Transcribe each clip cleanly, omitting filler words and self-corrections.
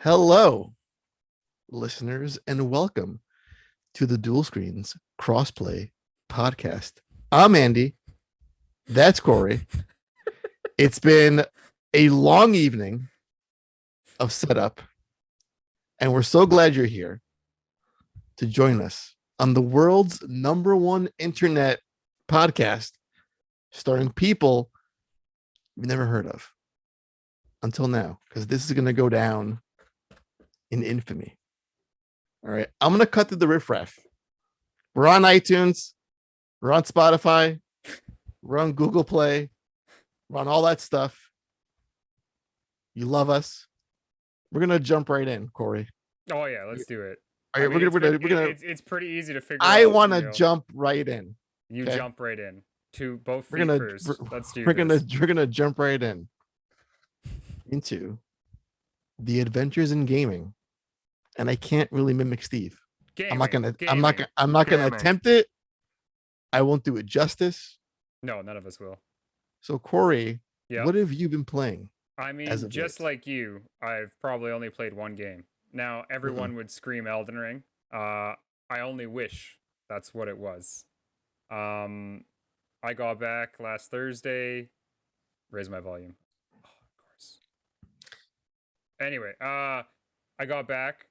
Hello, listeners, and welcome to the Dual Screens Crossplay Podcast. I'm Andy. That's Kory. It's been a long evening of setup, and we're so glad you're here to join us on the world's #1 internet podcast, starring people you've never heard of until now, because this is going to go down in infamy. All right, I'm going to cut through the riffraff. We're on iTunes, we're on Spotify, we're on Google Play, we're on all that stuff. You love us. We're going to jump right in, Kory. Oh yeah, let's do it. All right, It's pretty easy to figure out. I want to jump right in. You okay? jump right in to both feet We're gonna, first. Let's do we're this. We're gonna jump right in into the adventures in gaming, and I can't really mimic Steve. I'm not gonna attempt it. I won't do it justice. No, none of us will. So Kory, yep. What have you been playing? I mean, just like you, I've probably only played one game. Now everyone would scream Elden Ring. I only wish that's what it was. I got back last Thursday. Raise my volume. Oh, of course. Anyway, I got back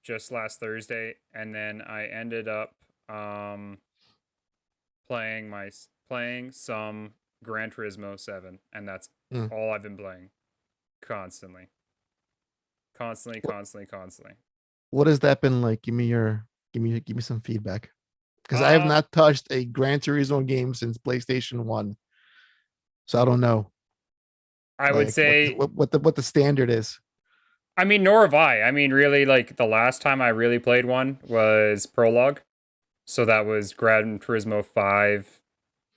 just last Thursday, and then I ended up playing some Gran Turismo 7, and that's all I've been playing constantly. What has that been like? Give me some feedback, because I have not touched a Gran Turismo game since PlayStation 1, so I don't know. I would say what the standard is. I mean, nor have I. I mean, really, like the last time I really played one was Prologue, so that was Gran Turismo 5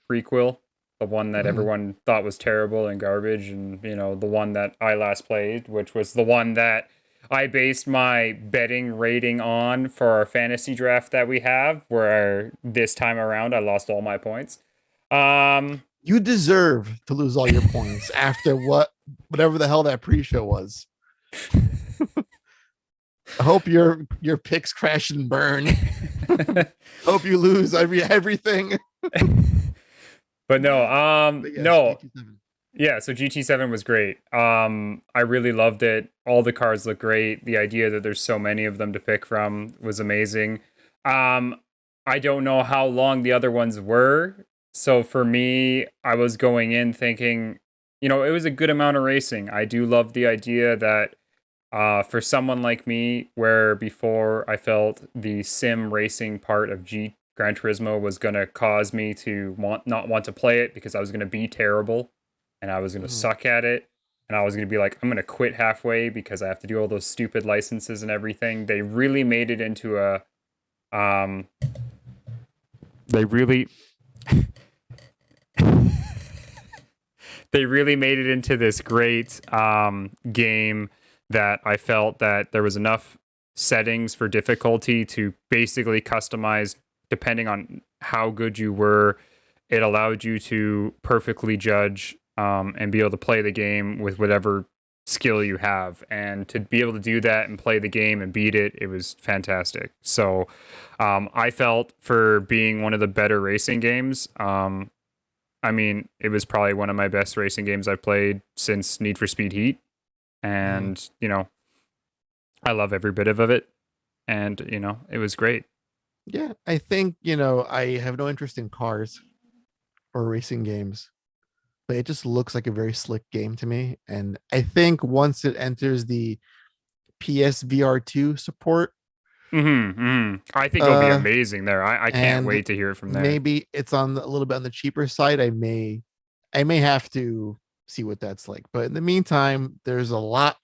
prequel, the one that everyone thought was terrible and garbage, and the one that I last played, which was the one that I based my betting rating on for our fantasy draft that we have, where this time around I lost all my points. You deserve to lose all your points after whatever the hell that pre-show was. I hope your picks crash and burn. Hope you lose everything. But no, no. GT7. Yeah, so GT7 was great. I really loved it. All the cars look great. The idea that there's so many of them to pick from was amazing. I don't know how long the other ones were. So for me, I was going in thinking, it was a good amount of racing. I do love the idea that for someone like me, where before I felt the sim racing part of Gran Turismo was going to cause me to not want to play it because I was going to be terrible and I was going to suck at it. And I was going to be like, I'm going to quit halfway because I have to do all those stupid licenses and everything. They really made it into a... They really made it into this great game that I felt that there was enough settings for difficulty to basically customize depending on how good you were. It allowed you to perfectly judge and be able to play the game with whatever skill you have. And to be able to do that and play the game and beat it, it was fantastic. So I felt for being one of the better racing games, I mean, it was probably one of my best racing games I've played since Need for Speed Heat. And, I love every bit of it. And, it was great. Yeah, I think, I have no interest in cars or racing games, but it just looks like a very slick game to me. And I think once it enters the PSVR2 support, I think it'll be amazing there. I can't wait to hear it from there. Maybe it's a little bit on the cheaper side. I may have to see what that's like. But in the meantime, there's a lot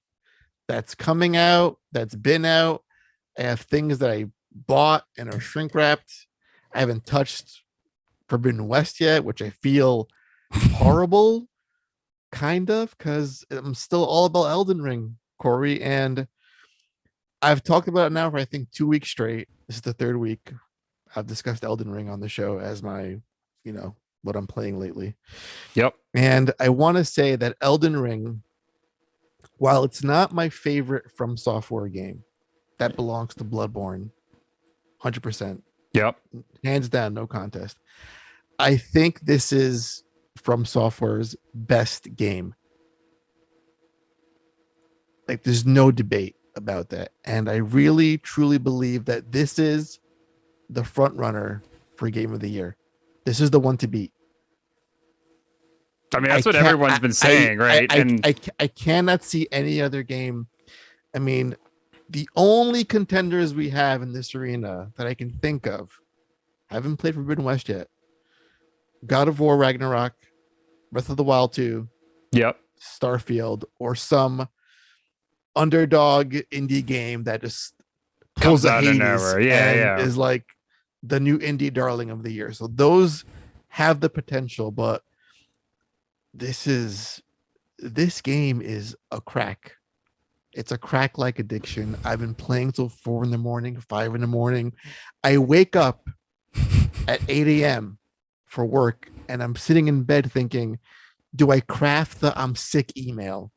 that's coming out, that's been out. I have things that I bought and are shrink wrapped. I haven't touched Forbidden West yet, which I feel horrible, kind of, because I'm still all about Elden Ring, Kory, and I've talked about it now for I think 2 weeks straight. This is the third week I've discussed Elden Ring on the show as my, what I'm playing lately. Yep. And I want to say that Elden Ring While it's not my favorite From Software game, that belongs to Bloodborne, 100%, Yep. hands down, no contest. I think this is From Software's best game. Like, there's no debate about that. And I really, truly believe that this is the front runner for Game of the Year. This is the one to beat. I mean, I that's what can't. everyone's been saying, right? And I cannot see any other game. I mean, the only contenders we have in this arena that I can think of, haven't played Forbidden West yet. God of War Ragnarok, Breath of the Wild 2, yep, Starfield, or some underdog indie game that just pulls comes the out of Hades nowhere. Yeah, and yeah. is like the new indie darling of the year. So those have the potential, but this game is a crack. It's a crack like addiction. I've been playing till 4 in the morning, 5 in the morning. I wake up at 8 a.m. for work and I'm sitting in bed thinking, do I craft the I'm sick email?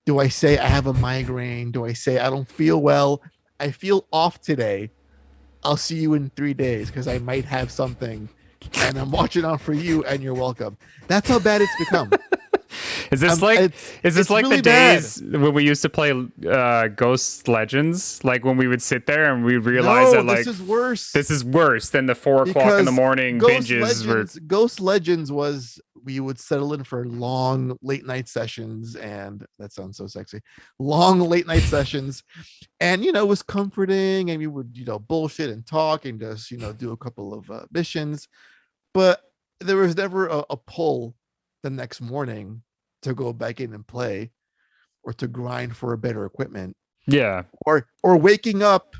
Do I say I have a migraine? Do I say I don't feel well? I feel off today. I'll see you in 3 days because I might have something. And I'm watching out for you and you're welcome. That's how bad it's become. Is this like it's like really the bad. days when we used to play Ghost Legends? Like when we would sit there and we realize No, that this like is worse. this is worse than the 4 o'clock in the Because morning binges. Ghost Legends was we would settle in for long late night sessions, and that sounds so sexy. Long late night sessions, and it was comforting, and we would bullshit and talk and just do a couple of missions, but there was never a pull the next morning to go back in and play or to grind for a better equipment Yeah. or waking up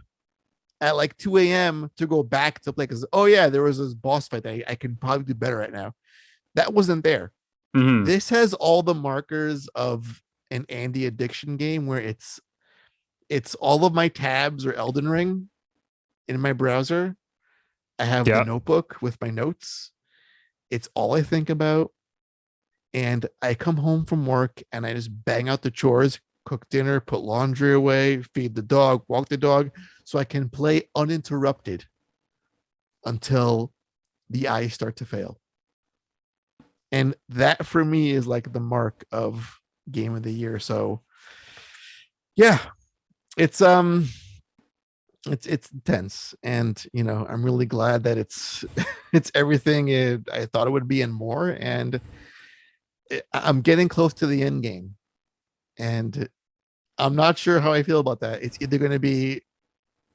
at like 2 a.m. to go back to play because oh yeah, there was this boss fight that I can probably do better right now. That wasn't there. Hmm. This has all the markers of an Andy addiction game where it's all of my tabs or Elden Ring in my browser. I have the Yeah. notebook with my notes. It's all I think about. And I come home from work and I just bang out the chores, cook dinner, put laundry away, feed the dog, walk the dog, so I can play uninterrupted until the eyes start to fail. And that for me is like the mark of game of the year. So yeah, it's it's intense. And I'm really glad that it's it's everything I thought it would be and more. And I'm getting close to the end game. And I'm not sure how I feel about that. It's either going to be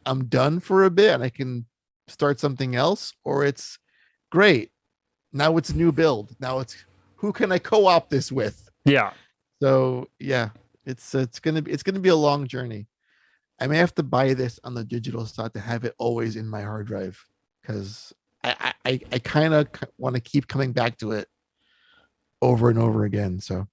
I'm done for a bit and I can start something else, or it's great. Now it's a new build. Now it's who can I co-op this with? Yeah. So yeah, it's gonna be a long journey. I may have to buy this on the digital side to have it always in my hard drive because I kind of want to keep coming back to it over and over again. So,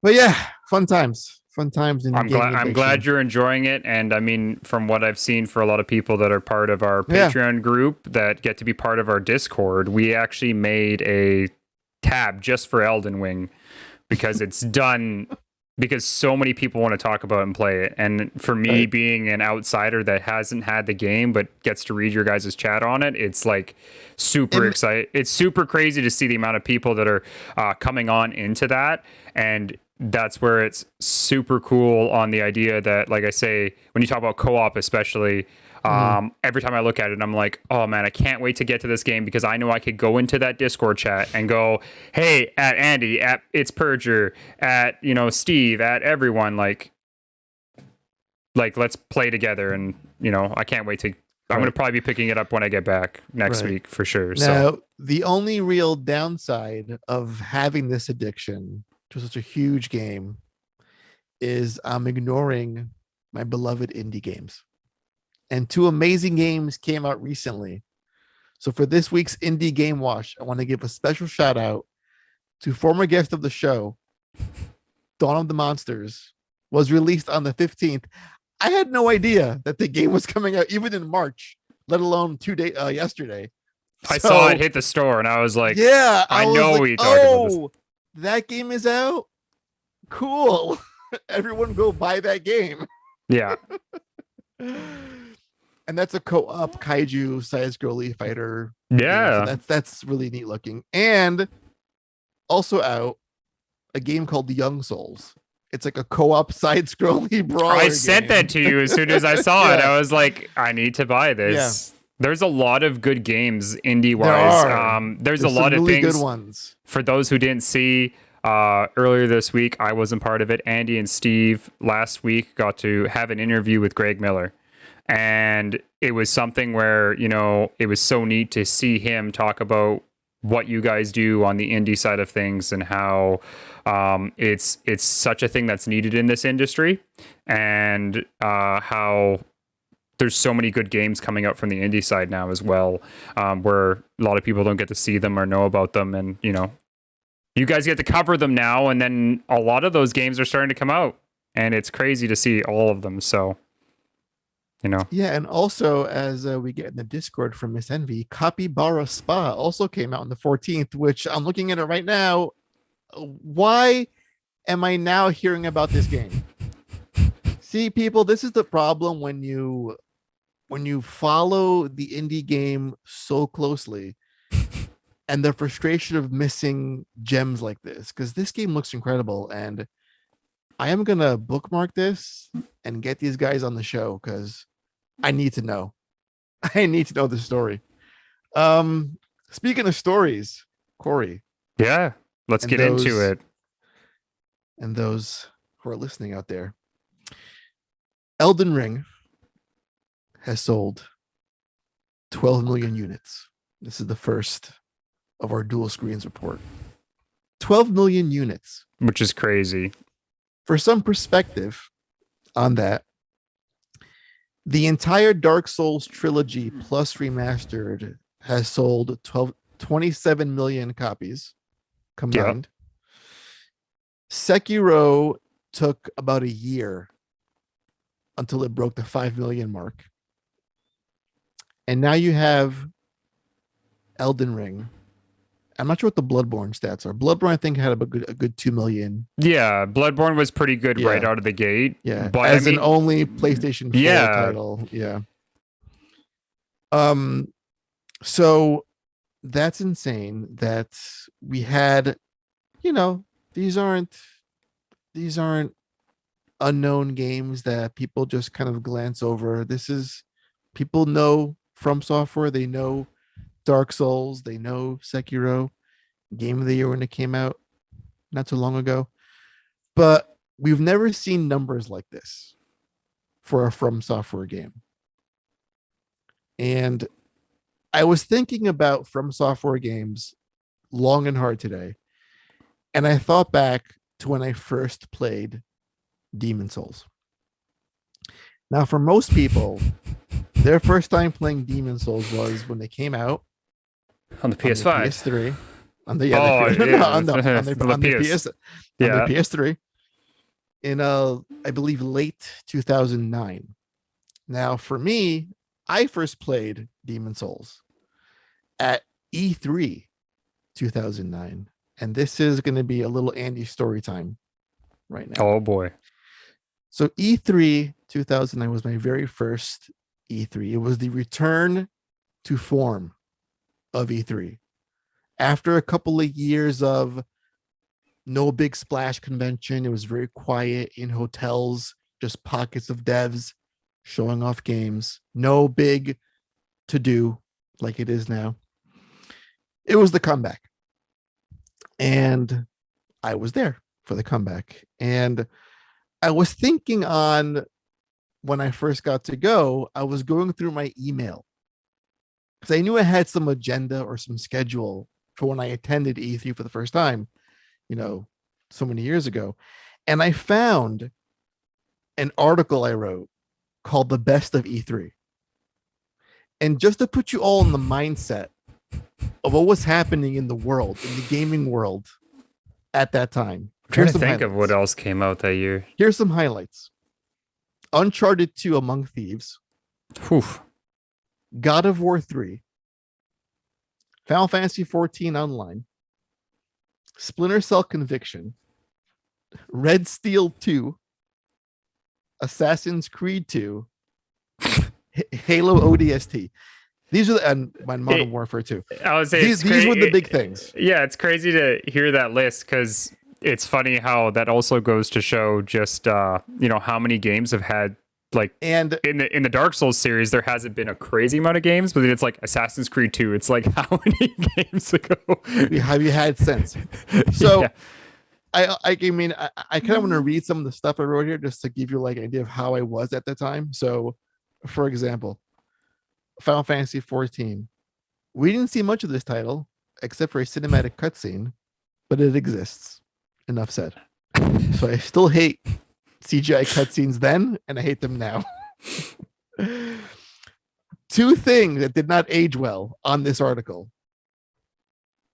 but yeah, fun times in gaming I'm glad addiction. you're enjoying it. And I mean, from what I've seen for a lot of people that are part of our Yeah. Patreon group that get to be part of our Discord, we actually made a tab just for Elden Ring because it's done because so many people want to talk about and play it. And for me, Right. being an outsider that hasn't had the game but gets to read your guys' chat on it, it's like super And exciting. It's super crazy to see the amount of people that are coming on into that. And that's where it's super cool on the idea that, like I say, when you talk about co-op, especially, every time I look at it, I'm like, oh man, I can't wait to get to this game because I know I could go into that Discord chat and go, hey, at Andy, at It's Purger, at Steve, at everyone, like let's play together, and I can't wait to. I'm gonna right. probably be picking it up when I get back next Right. week for sure. So Now, the only real downside of having this addiction to such a huge game is I'm ignoring my beloved indie games. And two amazing games came out recently. So for this week's Indie Game Wash, I want to give a special shout out to former guest of the show, Dawn of the Monsters, was released on the 15th. I had no idea that the game was coming out even in March, let alone 2 days yesterday. I saw it hit the store and I was like, yeah, I was know like, we talked about this. oh, that game is out. Cool. Everyone go buy that game. Yeah. And that's a co-op kaiju side scrolly fighter game. So Yeah. that's really neat looking. And also out a game called Young Souls. It's like a co-op side scrolly I brawler sent that game. to you as soon as I saw it. Yeah. I was like, I need to buy Yeah. this. There's a lot of good games indie There wise. are. There's a There's some lot of really good things. ones. For those who didn't see, earlier this week, I wasn't part of it. Andy and Steve last week got to have an interview with Greg Miller. And it was something where, it was so neat to see him talk about what you guys do on the indie side of things and how it's such a thing that's needed in this industry, and how there's so many good games coming out from the indie side now as well, where a lot of people don't get to see them or know about them. And, you guys get to cover them now. And then a lot of those games are starting to come out. And it's crazy to see all of them. So, Yeah, and also as we get in the Discord from Miss Envy, Capybara Spa also came out on the 14th, which I'm looking at it right now. Why am I now hearing about this game? See, people, this is the problem when you follow the indie game so closely, and the frustration of missing gems like this, because this game looks incredible, and I am gonna bookmark this and get these guys on the show because I need to know. I need to know the story. Speaking of stories, Kory, yeah, let's get into it. And those who are listening out there, Elden Ring has sold 12 million units. This is the first of our dual screens report. 12 million units. Which is crazy. For some perspective on that, the entire Dark Souls trilogy plus remastered has sold 27 million copies combined. Yep. Sekiro took about a year until it broke the 5 million mark. And now you have Elden Ring. I'm not sure what the Bloodborne stats are. Bloodborne, I think, had a good 2 million. Yeah, Bloodborne was pretty good right out of the gate. Yeah, but as an only PlayStation 4 title. Yeah. So that's insane that we had, these aren't unknown games that people just kind of glance over. This is, people know From Software, they know Dark Souls, they know Sekiro, Game of the Year when it came out not too long ago. But we've never seen numbers like this for a From Software game. And I was thinking about From Software games long and hard today. And I thought back to when I first played Demon Souls. Now, for most people, their first time playing Demon Souls was when they came out on the PS5, on the PS3, on the PS3 in I believe late 2009. Now, for me, I first played Demon Souls at E3 2009, and this is going to be a little Andy story time right now. Oh boy. So E3 2009 was my very first E3. It was the return to form of E3. After a couple of years of no big splash convention, it was very quiet in hotels, just pockets of devs showing off games. No big to do like it is now. It was the comeback. And I was there for the comeback. And I was thinking on when I first got to go, I was going through my email because I knew I had some agenda or some schedule for when I attended E3 for the first time, so many years ago. And I found an article I wrote called The Best of E3. And just to put you all in the mindset of what was happening in the world, in the gaming world at that time. I'm trying to think of what else came out that year. Here's some highlights. Uncharted 2 Among Thieves. Oof. God of War 3. Final Fantasy 14 Online. Splinter Cell Conviction. Red Steel 2, Assassin's Creed 2, Halo ODST. These are and Modern Warfare 2. I would say these were the big things. Yeah, it's crazy to hear that list because it's funny how that also goes to show just how many games have had And in the Dark Souls series there hasn't been a crazy amount of games, but it's like Assassin's Creed 2. It's like how many games ago have you had since? So yeah. I mean I kind of want to read some of the stuff I wrote here just to give you like an idea of how I was at the time. So, for example, Final Fantasy 14. We didn't see much of this title except for a cinematic cutscene, but it exists. Enough said. So I still hate CGI cutscenes then, and I hate them now. Two things that did not age well on this article.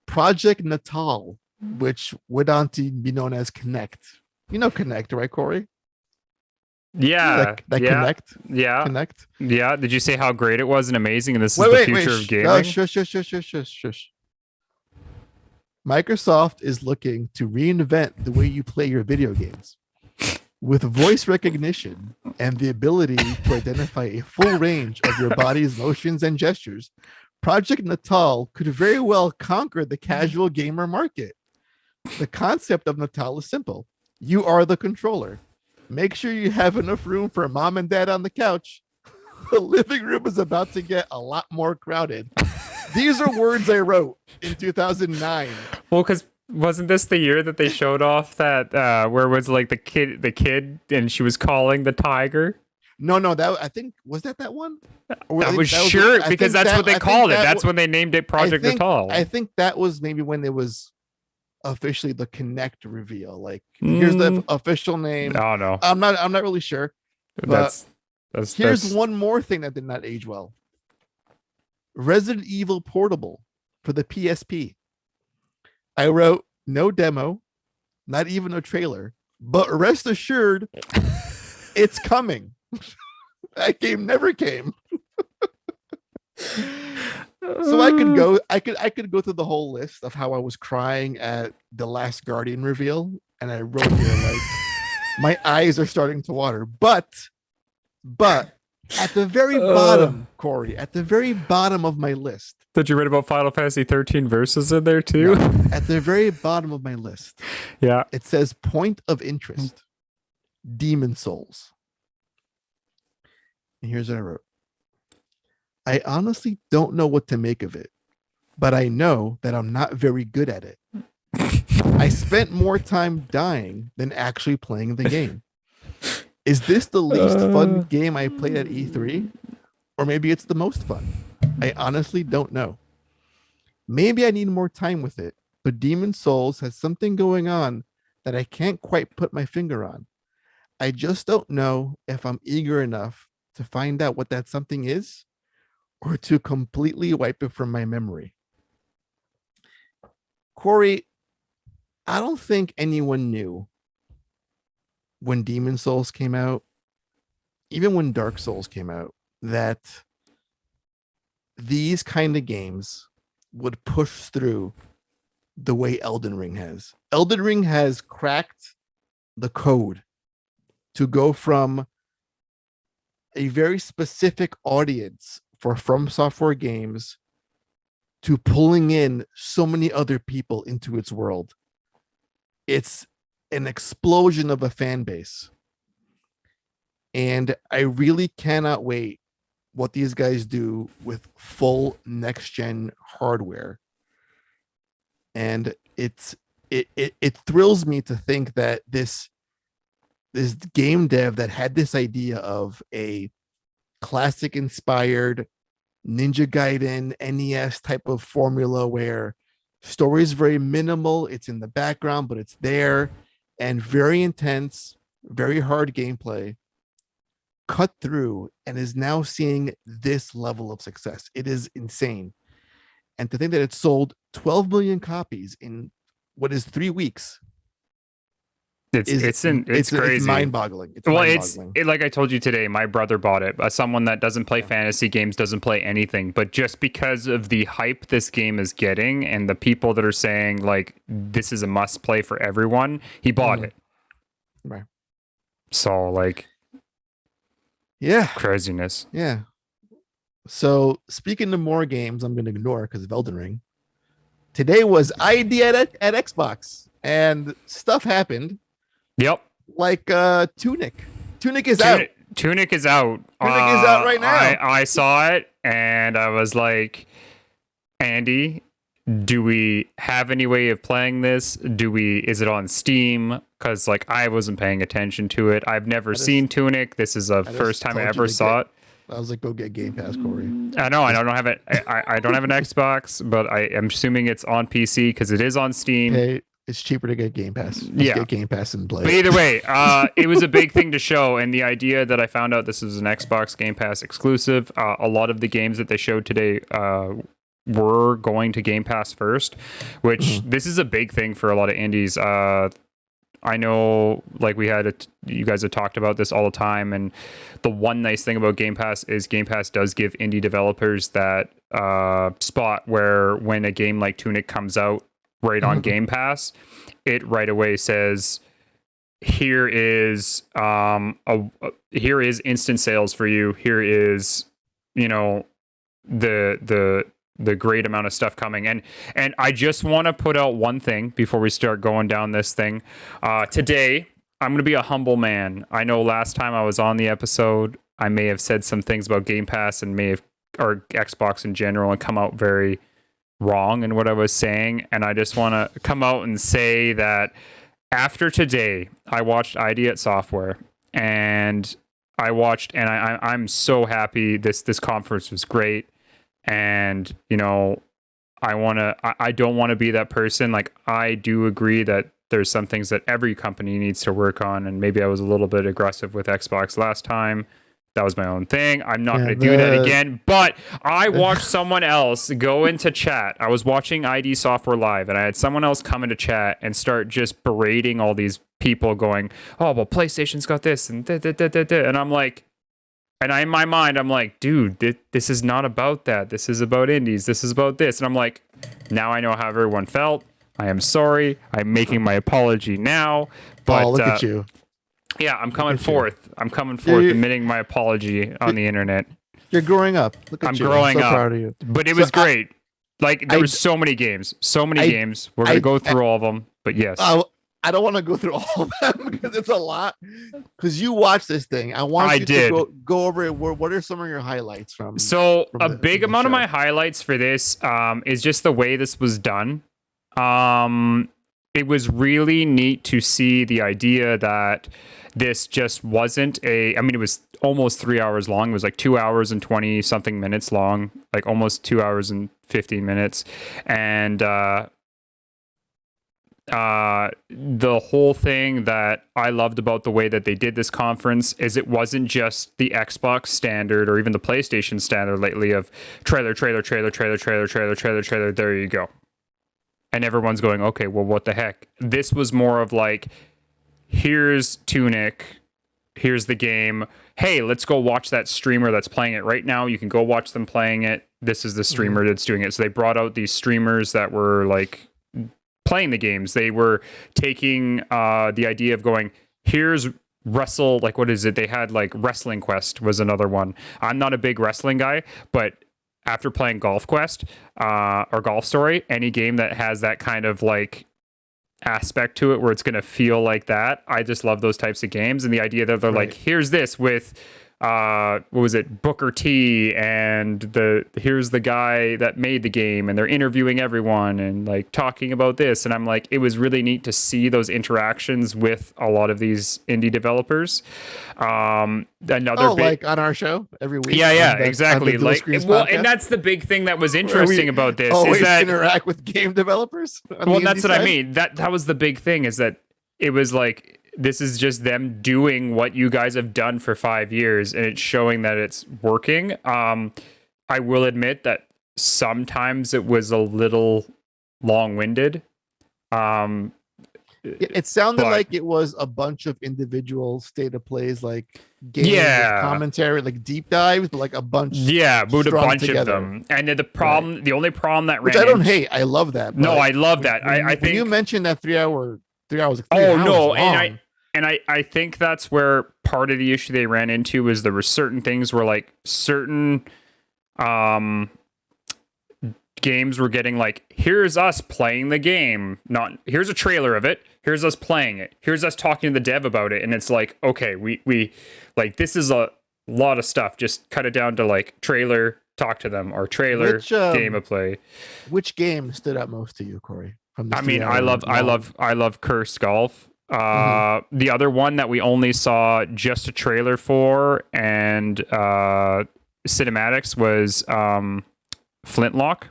Project Natal, which went on to be known as Connect. You know Connect, right, Kory? Yeah. Connect. Yeah. Connect. Yeah. Did you say how great it was and amazing? And this is the future of gaming. No, shush. Microsoft is looking to reinvent the way you play your video games. With voice recognition and the ability to identify a full range of your body's motions and gestures, Project Natal could very well conquer the casual gamer market. The concept of Natal is simple. You are the controller. Make sure you have enough room for mom and dad on the couch. The living room is about to get a lot more crowded. These are words I wrote in 2009. Well, because wasn't this the year that they showed off that where was like the kid and she was calling the tiger? No, that I think was that one. I was sure because that's what they called it. That's when they named it Project Natal. I think that was maybe when it was officially the Connect reveal. Like, here's the official name. Oh no, I'm not really sure. But that's here's one more thing that did not age well. Resident Evil Portable for the PSP. I wrote no demo, not even a trailer, but rest assured, it's coming. That game never came. So I could go through the whole list of how I was crying at the Last Guardian reveal, and I wrote here like my eyes are starting to water. But at the very bottom, Kory, at the very bottom of my list. Did you read about Final Fantasy 13 verses in there too? No, at the very bottom of my list. Yeah. It says point of interest. Demon Souls. And here's what I wrote. I honestly don't know what to make of it, but I know that I'm not very good at it. I spent more time dying than actually playing the game. Is this the least fun game I played at E3? Or maybe it's the most fun. I honestly don't know. Maybe I need more time with it, but Demon Souls has something going on that I can't quite put my finger on. I just don't know if I'm eager enough to find out what that something is or to completely wipe it from my memory. Kory, I don't think anyone knew when Demon Souls came out, even when Dark Souls came out, that these kind of games would push through the way Elden Ring has. Elden Ring has cracked the code to go from a very specific audience for From Software games to pulling in so many other people into its world. It's an explosion of a fan base. And I really cannot wait what these guys do with full next gen hardware. And it thrills me to think that this game dev that had this idea of a classic inspired Ninja Gaiden NES type of formula where story is very minimal, it's in the background, but it's there, and very intense, very hard gameplay, cut through and is now seeing this level of success. It is insane. And to think that it sold 12 million copies in what is 3 weeks. It's crazy. It's mind-boggling. It's like I told you today, my brother bought it. Someone that doesn't play fantasy games, doesn't play anything, but just because of the hype this game is getting and the people that are saying like this is a must play for everyone, he bought it. Right. So like Yeah. craziness. Yeah. So speaking of more games, I'm going to ignore because of Elden Ring. Today was ID at Xbox, and stuff happened. Yep. Like Tunic. Tunic is out. Tunic is out. Tunic is out right now. I saw it and I was like, Andy, do we have any way of playing this? Is it on Steam? Because like I wasn't paying attention to it. I've never seen Tunic. This is the first time I ever saw it. I was like, go get Game Pass, Kory. I know. I don't have it. I don't have an Xbox, but I am assuming it's on PC because it is on Steam. Hey, it's cheaper to get Game Pass. Get Game Pass and play. But either way, it was a big thing to show, and the idea that I found out this is an Xbox Game Pass exclusive. A lot of the games that they showed today were going to Game Pass first, which this is a big thing for a lot of indies. I know, like you guys have talked about this all the time, and the one nice thing about Game Pass is Game Pass does give indie developers that spot where when a game like Tunic comes out right on Game Pass, it right away says, here is here is instant sales for you. Here is, you know, the great amount of stuff coming. And I just want to put out one thing before we start going down this thing. Today, I'm going to be a humble man. I know last time I was on the episode, I may have said some things about Game Pass and or Xbox in general, and come out very wrong in what I was saying. And I just want to come out and say that after today, I watched Ideate Software, and I'm so happy. This conference was great. And, you know, I don't want to be that person. Like, I do agree that there's some things that every company needs to work on. And maybe I was a little bit aggressive with Xbox last time. That was my own thing. I'm not going to do that again. But I watched someone else go into chat. I was watching ID Software Live, and I had someone else come into chat and start just berating all these people going, oh, well, PlayStation's got this and and I'm like, and in my mind, I'm like, dude, this is not about that. This is about indies. This is about this. And I'm like, now I know how everyone felt. I am sorry. I'm making my apology now. But look at you. Yeah, I'm coming forth. I'm coming forth, admitting my apology on the internet. You're growing up. Look at I'm you. growing I'm so up. proud of you. But it was great. Like, there was so many games. So many games. We're going to go through all of them. But yes. I don't want to go through all of them because it's a lot. Because you watched this thing. I want you to go over it. What are some of your highlights from? So a big amount of my highlights for this is just the way this was done. It was really neat to see the idea that this just wasn't it was almost 3 hours long. It was like 2 hours and 20 something minutes long, like almost 2 hours and 15 minutes. And the whole thing that I loved about the way that they did this conference is it wasn't just the Xbox standard or even the PlayStation standard lately of trailer, there you go. And everyone's going, okay, well, what the heck? This was more of like, here's Tunic, here's the game. Hey, let's go watch that streamer that's playing it right now. You can go watch them playing it. This is the streamer that's doing it. So they brought out these streamers that were like playing the games. They were taking the idea of going, here's wrestle, like, what is it? They had like Wrestling Quest was another one. I'm not a big wrestling guy, but after playing Golf Quest or Golf Story, any game that has that kind of like aspect to it where it's going to feel like that, I just love those types of games. And the idea that they're like, here's this with what was it, Booker T, and here's the guy that made the game, and they're interviewing everyone and like talking about this. And I'm like, it was really neat to see those interactions with a lot of these indie developers. Like on our show every week. Yeah, exactly. Like, well, and that's the big thing that was interesting about this is that interact with game developers. Well, that's what I mean. That was the big thing, is that it was like, this is just them doing what you guys have done for 5 years, and it's showing that it's working. I will admit that sometimes it was a little long-winded. It sounded like it was a bunch of individual state of plays, like game commentary, like deep dives, but like a bunch. Yeah, but a bunch together. Of them. And the only problem that which I don't hate. I love that. No, I love that. I think you mentioned that 3 hours. Oh no, And I think that's where part of the issue they ran into was there were certain things where like certain um games were getting like, here's us playing the game, not here's a trailer of it, here's us playing it, here's us talking to the dev about it, and it's like, okay, we like, this is a lot of stuff, just cut it down to like trailer, talk to them, or trailer, game of play. Which game stood out most to you, Kory? From the I mean, I love Curse Golf. The other one that we only saw just a trailer for and cinematics was Flintlock.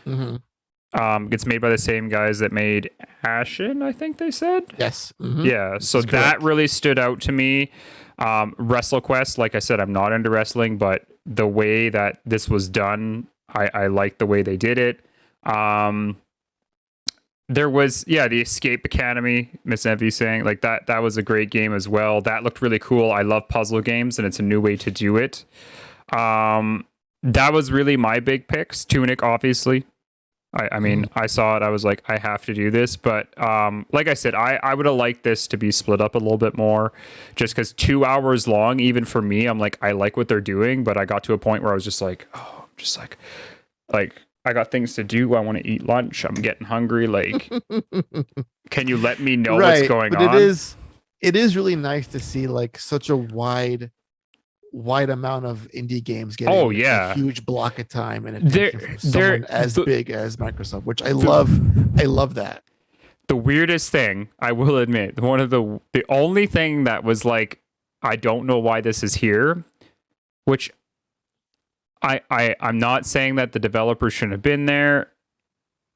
It's made by the same guys that made Ashen, I think they said. Yes. Yeah, so that really stood out to me. WrestleQuest, like I said, I'm not into wrestling, but the way that this was done, I like the way they did it. There was, the Escape Academy, Miss Envy saying, like, that was a great game as well. That looked really cool. I love puzzle games, and it's a new way to do it. That was really my big picks. Tunic, obviously. I mean, I saw it. I was like, I have to do this. But like I said, I would have liked this to be split up a little bit more, just because 2 hours long, even for me, I'm like, I like what they're doing. But I got to a point where I was just like, oh, just like I got things to do. I want to eat lunch. I'm getting hungry. Like, can you let me know what's going on? It is really nice to see like such a wide amount of indie games getting a huge block of time and attention from someone as big as Microsoft, which I love that. The weirdest thing, I will admit, one of the only thing that was like, I don't know why this is here, which I'm not saying that the developers shouldn't have been there.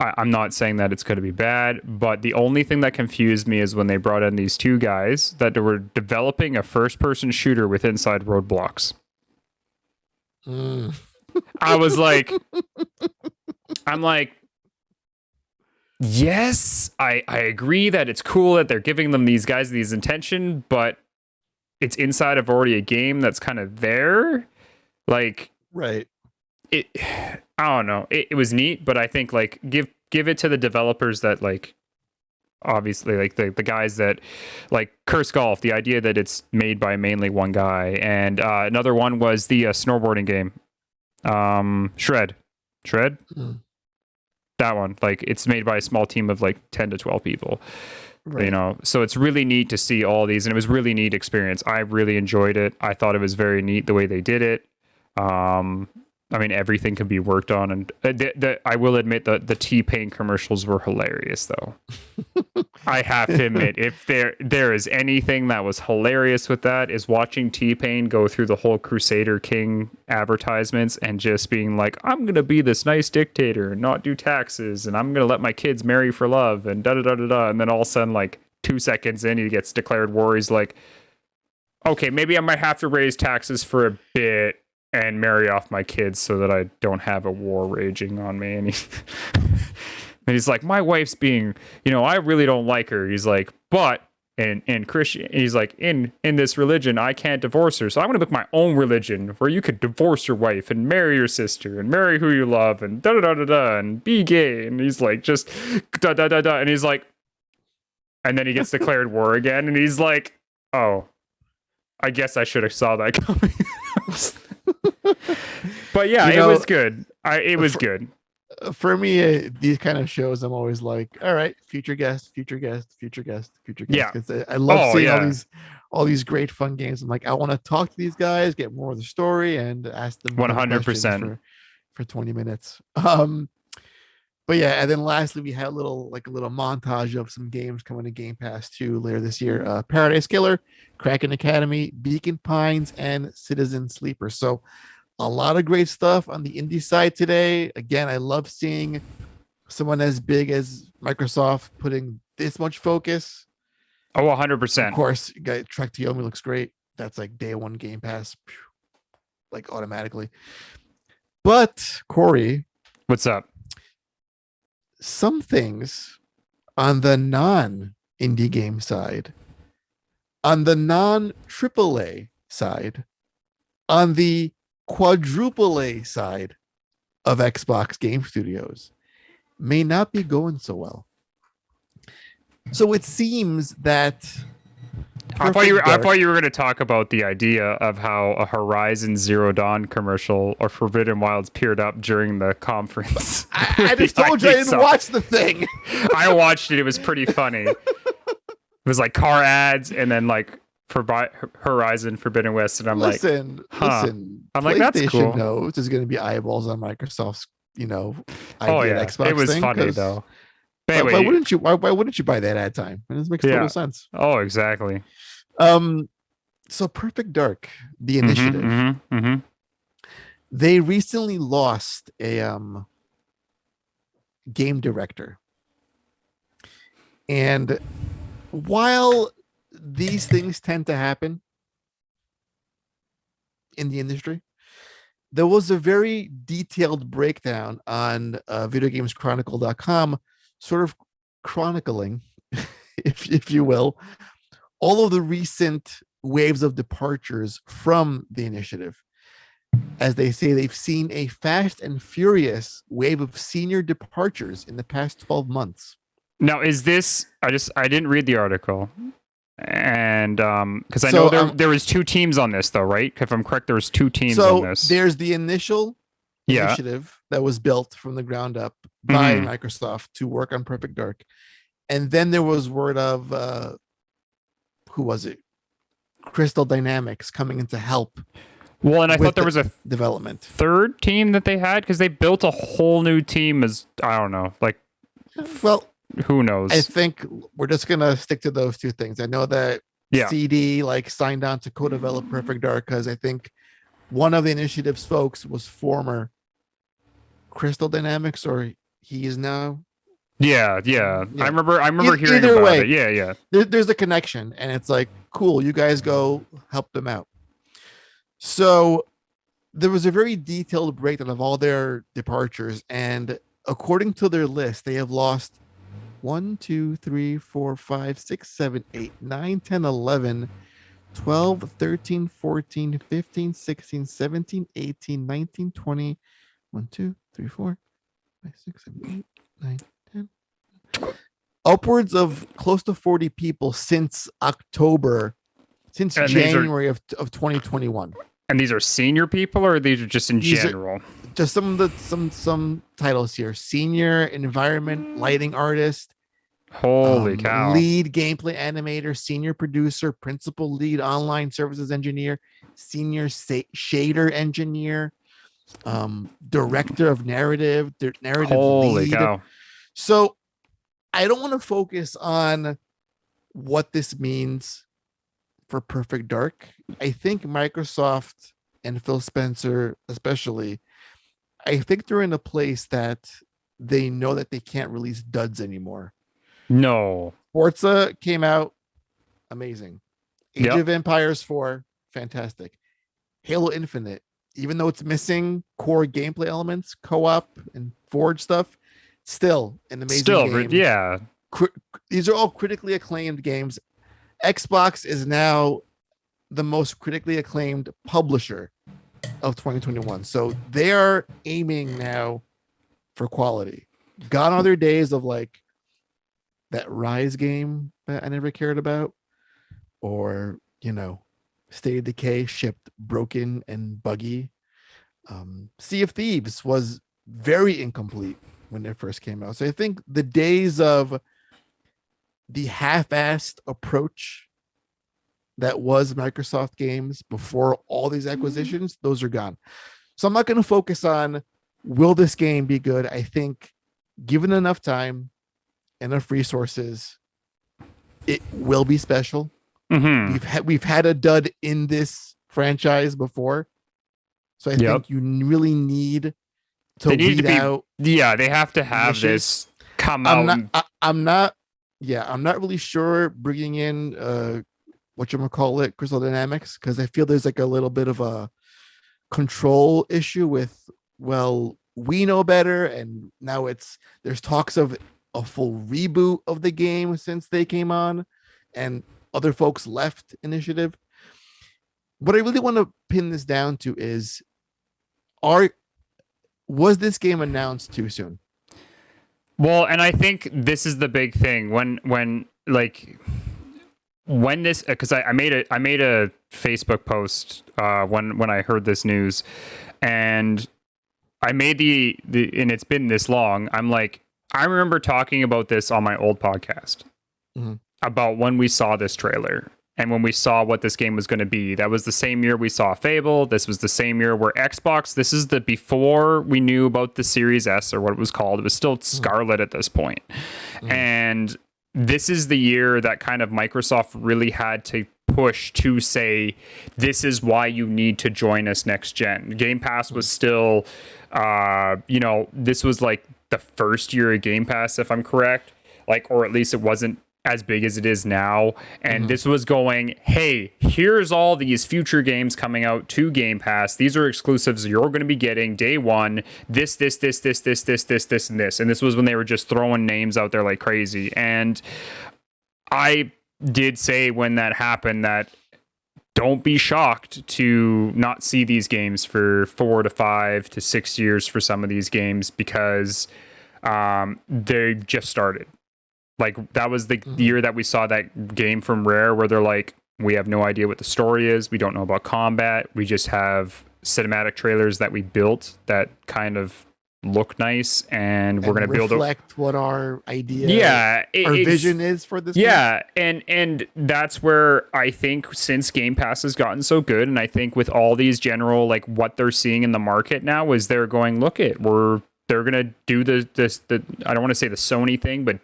I'm not saying that it's going to be bad, but the only thing that confused me is when they brought in these two guys that were developing a first-person shooter with inside roadblocks. I was like, I'm like, yes, I agree that it's cool that they're giving them these guys these intention, but it's inside of already a game that's kind of there. Like, right. I don't know. It was neat, but I think like give it to the developers that like, obviously like the guys that like Curse Golf, the idea that it's made by mainly one guy, and another one was the snowboarding game, Shred. That one, like it's made by a small team of like 10 to 12 people. Right. You know, so it's really neat to see all these, and it was really neat experience. I really enjoyed it. I thought it was very neat the way they did it. I mean, everything can be worked on, and I will admit that the T-Pain commercials were hilarious, though. I have to admit, if there is anything that was hilarious with that, is watching T-Pain go through the whole Crusader King advertisements and just being like, I'm gonna be this nice dictator and not do taxes, and I'm gonna let my kids marry for love, and da da da da da, and then all of a sudden, like 2 seconds in, he gets declared war. He's like, okay, maybe I might have to raise taxes for a bit and marry off my kids so that I don't have a war raging on me. And he's like, my wife's being, I really don't like her. He's like, but in Christian, he's like, in this religion, I can't divorce her. So I'm going to make my own religion where you could divorce your wife and marry your sister and marry who you love and da da da da da and be gay. And he's like, just da da da da. And he's like, and then he gets declared war again. And he's like, oh, I guess I should have saw that coming. But yeah, it was good. It was good. For me, these kind of shows, I'm always like, all right, future guest. Yeah, I love seeing all these great fun games. I'm like, I want to talk to these guys, get more of the story, and ask them 100% for 20 minutes. But yeah, and then lastly, we had a little montage of some games coming to Game Pass 2 later this year. Paradise Killer, Kraken Academy, Beacon Pines, and Citizen Sleeper. So a lot of great stuff on the indie side today. Again, I love seeing someone as big as Microsoft putting this much focus. Oh, 100%. Of course, Trek to Yomi looks great. That's like day one Game Pass, like automatically. But Kory, what's up? Some things on the non-indie game side, on the non-AAA side, on the quadruple A side of Xbox Game Studios may not be going so well. So it seems that Perfect I Dark. thought you were going to talk about the idea of how a Horizon Zero Dawn commercial or Forbidden Wilds appeared up during the conference. I with the just told you I ID didn't song. watch the thing. I watched it. It was pretty funny. It was like car ads and then like for Horizon Forbidden West, and I'm Listen, like, huh. listen. I'm like, that's PlayStation cool. knows there's going to be eyeballs on Microsoft's, Oh idea yeah, Xbox it was thing. funny 'Cause though. Why, Anyway, wouldn't you? Why wouldn't you buy that ad time? It makes total yeah. sense. Oh, exactly. Um, so Perfect Dark, the initiative, they recently lost a game director, and while these things tend to happen in the industry, there was a very detailed breakdown on videogameschronicle.com, sort of chronicling, if you will, all of the recent waves of departures from the initiative. As they say, they've seen a fast and furious wave of senior departures in the past 12 months. Now, is this? I didn't read the article, and because I know there was two teams on this though, right? If I'm correct, there was two teams on this. There's the initial initiative that was built from the ground up by Microsoft to work on Perfect Dark, and then there was word of who was it? Crystal Dynamics coming in to help. Well, and I thought there was a development third team that they had because they built a whole new team. As I don't know, like, well, who knows? I think we're just gonna stick to those two things. I know that CD signed on to co-develop Perfect Dark because I think one of the initiative's folks was former Crystal Dynamics, or he is now. Yeah. I remember hearing either about way, it. Yeah. There's a connection, and it's like, cool, you guys go help them out. So there was a very detailed breakdown of all their departures, and according to their list, they have lost 1, 2, 3, 4, 5, 6, 7, 8, 9, 10, 11, 12, 13, 14, 15, 16, 17, 18, 19, 20, 1, 2, 3, 4, 5, 6, 7, 8, 9, 10. Upwards of close to 40 people since January of 2021. And these are senior people, or these are just in general? Just some titles here: senior environment lighting artist, holy cow, lead gameplay animator, senior producer, principal lead online services engineer, senior shader engineer, director of narrative holy lead. Cow. So I don't want to focus on what this means for Perfect Dark. I think Microsoft and Phil Spencer especially, I think they're in a place that they know that they can't release duds anymore. No. Forza came out, amazing. Age of Empires 4, fantastic. Halo Infinite, even though it's missing core gameplay elements, co-op and Forge stuff, still an amazing game. Yeah. These are all critically acclaimed games. Xbox is now the most critically acclaimed publisher of 2021. So they are aiming now for quality. Gone are their days of like that Rise game that I never cared about, or, State of Decay shipped broken and buggy. Sea of Thieves was very incomplete when it first came out. So I think the days of the half-assed approach that was Microsoft games before all these acquisitions, those are gone. So I'm not going to focus on will this game be good. I think given enough time, enough resources, it will be special. We've had a dud in this franchise before, so I think you really need to weed out. Yeah, they have to have this come out. I'm not really sure bringing in whatchamacallit, Crystal Dynamics, because I feel there's like a little bit of a control issue with, well, we know better, and now there's talks of a full reboot of the game since they came on and other folks left initiative. What I really want to pin this down to is, was this game announced too soon? Well, and I think this is the big thing when like when this, because I made a Facebook post when I heard this news, and I made the and it's been this long. I'm like, I remember talking about this on my old podcast about when we saw this trailer and when we saw what this game was going to be. That was the same year we saw Fable. This was the same year where Xbox, this is the before we knew about the Series S or what it was called. It was still Scarlet at this point. And this is the year that kind of Microsoft really had to push to say, this is why you need to join us next gen. Game Pass was still, this was like the first year of Game Pass, if I'm correct, like, or at least it wasn't as big as it is now. And this was going, hey, here's all these future games coming out to Game Pass. These are exclusives you're going to be getting day one. This, and this. And this was when they were just throwing names out there like crazy. And I did say when that happened that don't be shocked to not see these games for 4 to 5 to 6 years for some of these games, because they just started. Like, that was the year that we saw that game from Rare where they're like, we have no idea what the story is. We don't know about combat. We just have cinematic trailers that we built that kind of look nice, and we're going to build reflect what our idea, our vision is for this game. And that's where I think, since Game Pass has gotten so good, and I think with all these general, like, what they're seeing in the market now is they're going, they're going to do the I don't want to say the Sony thing, but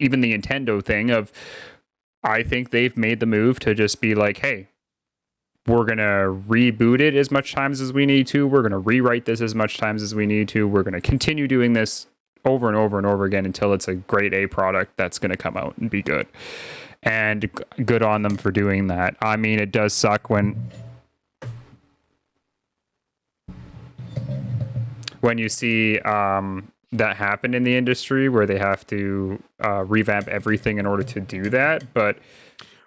even the Nintendo thing of, I think they've made the move to just be like, hey, we're going to reboot it as much times as we need to. We're going to rewrite this as much times as we need to. We're going to continue doing this over and over and over again until it's a grade A product that's going to come out and be good. And good on them for doing that. I mean, it does suck when you see that happen in the industry where they have to revamp everything in order to do that. But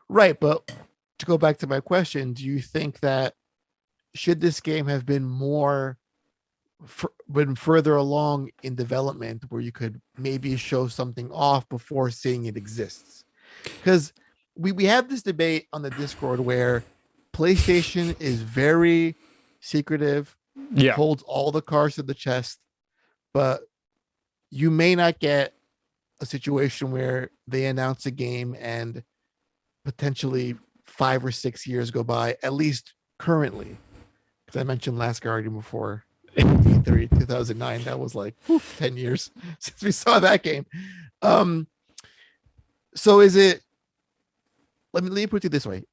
but to go back to my question, do you think that should this game have been been further along in development, where you could maybe show something off before saying it exists? Because we have this debate on the Discord where PlayStation is very secretive, holds all the cards to the chest, but you may not get a situation where they announce a game and potentially 5 or 6 years go by, at least currently. Because I mentioned Last Guardian before, 2009. That was like 10 years since we saw that game. So is it, let me put it this way.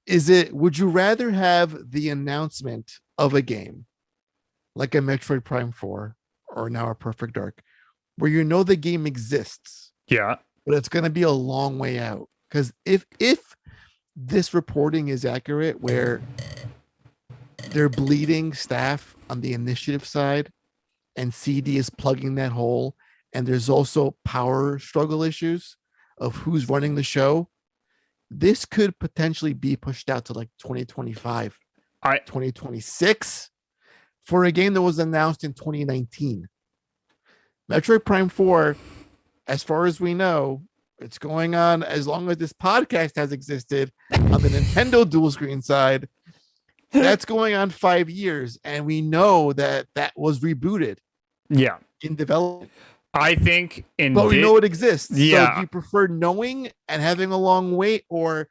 Would you rather have the announcement of a game like a Metroid Prime 4 or now a Perfect Dark, where you know the game exists, but it's going to be a long way out? Because if this reporting is accurate, where they're bleeding staff on the initiative side and CD is plugging that hole, and there's also power struggle issues of who's running the show, this could potentially be pushed out to like 2025, 2026 for a game that was announced in 2019. Metroid Prime 4, as far as we know, it's going on as long as this podcast has existed on the Nintendo dual screen side. That's going on 5 years, and we know that was rebooted. In development. I think but we know it exists. So do you prefer knowing and having a long wait, or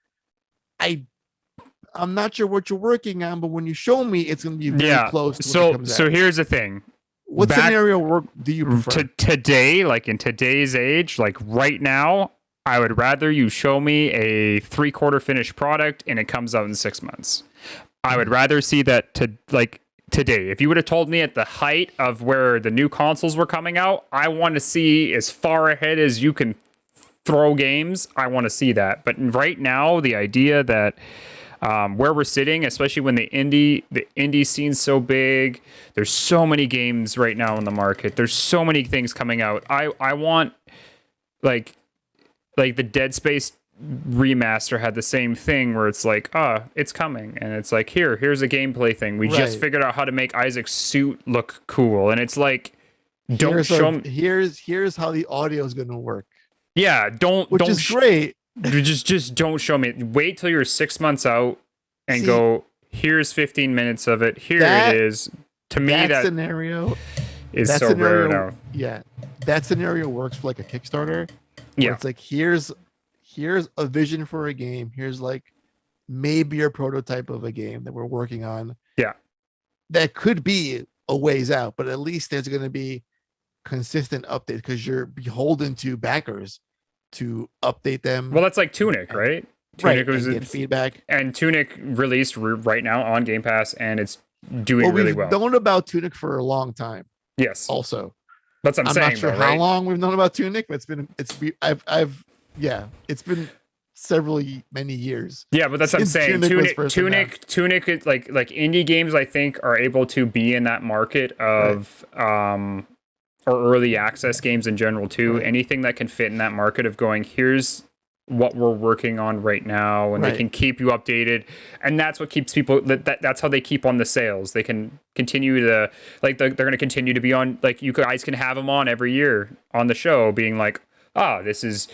I'm not sure what you're working on, but when you show me, it's going to be very close to what comes out. So here's the thing. What scenario do you prefer? Today, like in today's age, like right now, I would rather you show me a 3/4 finished product and it comes out in 6 months. I would rather see that today. If you would have told me at the height of where the new consoles were coming out, I want to see as far ahead as you can throw games. I want to see that. But right now, the idea that where we're sitting, especially when the indie scene's so big, there's so many games right now in the market. There's so many things coming out. I want like the Dead Space remaster had the same thing where it's like, it's coming, and it's like, here's a gameplay thing. We just figured out how to make Isaac's suit look cool, and it's like, don't show me. Here's how the audio is going to work. Yeah, which is great. just don't show me. Wait till you're 6 months out and See, go, here's 15 minutes of it. Here it that is. To me, that that scenario, is that so rare scenario, now. yeah, that scenario works for like a Kickstarter where Yeah. it's like here's a vision for a game. Here's like maybe a prototype of a game that we're working on. Yeah. That could be a ways out, but at least there's going to be consistent updates because you're beholden to backers to update them Well, that's like Tunic, and right? right Tunic was and get feedback. and Tunic released right now on Game Pass, and it's doing Well, really we've well. known about Tunic for a long time. Yes, Also, that's what I'm I'm saying, not sure though, how right? long we've known about Tunic, but I've yeah, it's been several many years Yeah, but that's what I'm since saying. Tunic was first announced. Tunic is like indie games. I think are able to be in that market Right, of or early access games in general too. right, Anything that can fit in that market of going, here's what we're working on right now, and they right. can keep you updated, and that's what keeps people. That's how they keep on the sales. They can continue to they're going to continue to be on. Like you guys can have them on every year on the show, being like, ah, this is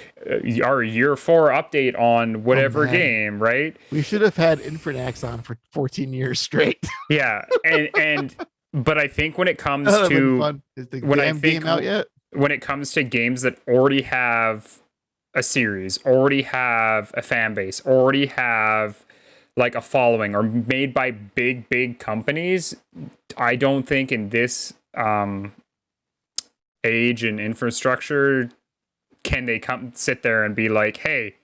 our year 4 update on Oh whatever man, game, right? we should have had Infernax on for 14 years straight. Yeah, and but I think when it That comes would have been to fun. Is the when I damn think game out yet? when it comes to games that already have a series, already have a fan base, already have like a following, or made by big companies, I don't think in this age and infrastructure can they come sit there and be like, hey,